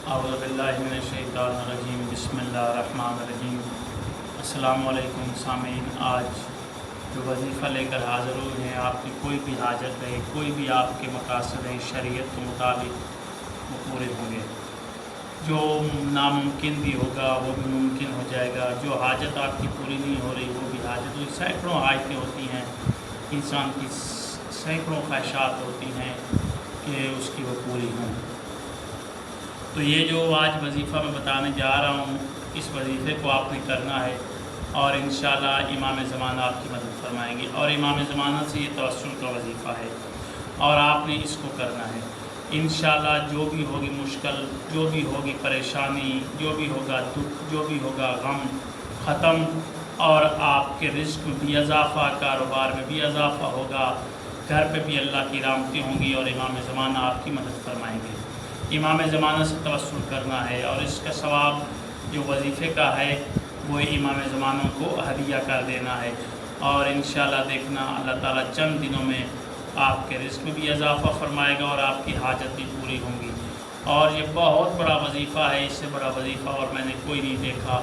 اعوذ باللہ من الشیطان الرجیم بسم اللہ الرحمن الرحیم۔ السلام علیکم سامعین، آج جو وظیفہ لے کر حاضر ہوئے ہیں، آپ کی کوئی بھی حاجت ہے، کوئی بھی آپ کے مقاصد ہیں شریعت کے مطابق وہ پورے ہوں گے۔ جو ناممکن بھی ہوگا وہ بھی ممکن ہو جائے گا، جو حاجت آپ کی پوری نہیں ہو رہی وہ بھی حاجت ہوئی۔ سینکڑوں حاجتیں ہوتی ہیں، انسان کی سینکڑوں خواہشات ہوتی ہیں کہ اس کی وہ پوری ہوں۔ تو یہ جو آج وظیفہ میں بتانے جا رہا ہوں، اس وظیفے کو آپ نے کرنا ہے اور انشاءاللہ امام زمانہ آپ کی مدد فرمائیں گے۔ اور امام زمانہ سے یہ توسل کا وظیفہ ہے اور آپ نے اس کو کرنا ہے انشاءاللہ۔ جو بھی ہوگی مشکل، جو بھی ہوگی پریشانی، جو بھی ہوگا دکھ، جو بھی ہوگا غم، ختم، اور آپ کے رزق میں بھی اضافہ، کاروبار میں بھی اضافہ ہوگا، گھر پہ بھی اللہ کی رحمتیں ہوں گی اور امام زمانہ آپ کی مدد فرمائیں گے۔ امام زمانہ سے توسل کرنا ہے اور اس کا ثواب جو وظیفے کا ہے وہ امام زمانہ کو ہدیہ کر دینا ہے، اور انشاءاللہ دیکھنا اللہ تعالیٰ چند دنوں میں آپ کے رزق میں بھی اضافہ فرمائے گا اور آپ کی حاجت بھی پوری ہوں گی۔ اور یہ بہت بڑا وظیفہ ہے، اس سے بڑا وظیفہ اور میں نے کوئی نہیں دیکھا،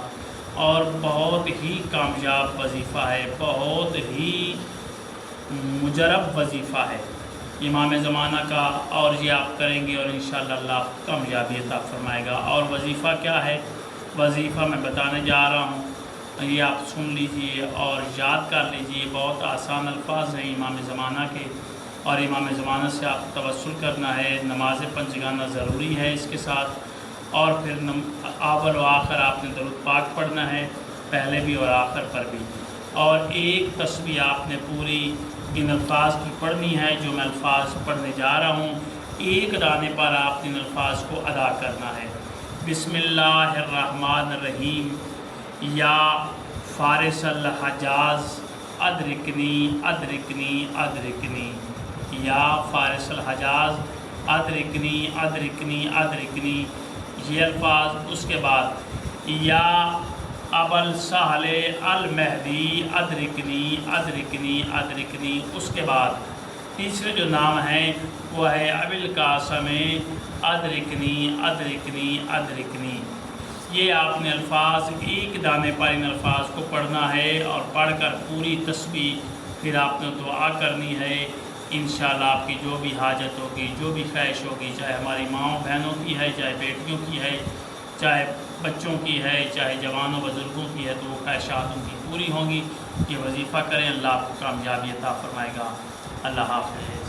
اور بہت ہی کامیاب وظیفہ ہے، بہت ہی مجرب وظیفہ ہے امام زمانہ کا، اور یہ آپ کریں گے اور انشاءاللہ اللہ کامیابی عطا فرمائے گا۔ اور وظیفہ کیا ہے؟ وظیفہ میں بتانے جا رہا ہوں، یہ آپ سن لیجئے اور یاد کر لیجئے۔ بہت آسان الفاظ ہیں امام زمانہ کے، اور امام زمانہ سے آپ توسل کرنا ہے۔ نماز پنجگانہ ضروری ہے اس کے ساتھ، اور پھر اول و آخر آپ نے درود پاک پڑھنا ہے، پہلے بھی اور آخر پر بھی، اور ایک تسبیح آپ نے پوری ان الفاظ کی پڑھنی ہے جو میں الفاظ پڑھنے جا رہا ہوں۔ ایک دانے پر آپ نے ان الفاظ کو ادا کرنا ہے۔ بسم اللہ الرحمن الرحیم، یا فارس الحجاز ادرکنی ادرکنی ادرکنی، یا فارس الحجاز ادرکنی ادرکنی ادرکنی، یہ الفاظ۔ اس کے بعد یا ابل سہل المہدی ادرکنی ادرکنی ادرکنی، اس کے بعد تیسرے جو نام ہیں وہ ہے ابوالقاسم ادرکنی ادرکنی ادرکنی۔ یہ آپ نے الفاظ ایک دانے پر ان الفاظ کو پڑھنا ہے، اور پڑھ کر پوری تسبیح پھر آپ نے دعا کرنی ہے۔ انشاءاللہ آپ کی جو بھی حاجت ہوگی، جو بھی خواہش ہوگی، چاہے ہماری ماؤں بہنوں کی ہے، چاہے بیٹیوں کی ہے، چاہے بچوں کی ہے، چاہے جوانوں بزرگوں کی ہے، تو وہ خواہشات ان کی پوری ہوں گی۔ یہ وظیفہ کریں، اللہ آپ کو کامیابی عطا فرمائے گا۔ اللہ حافظ۔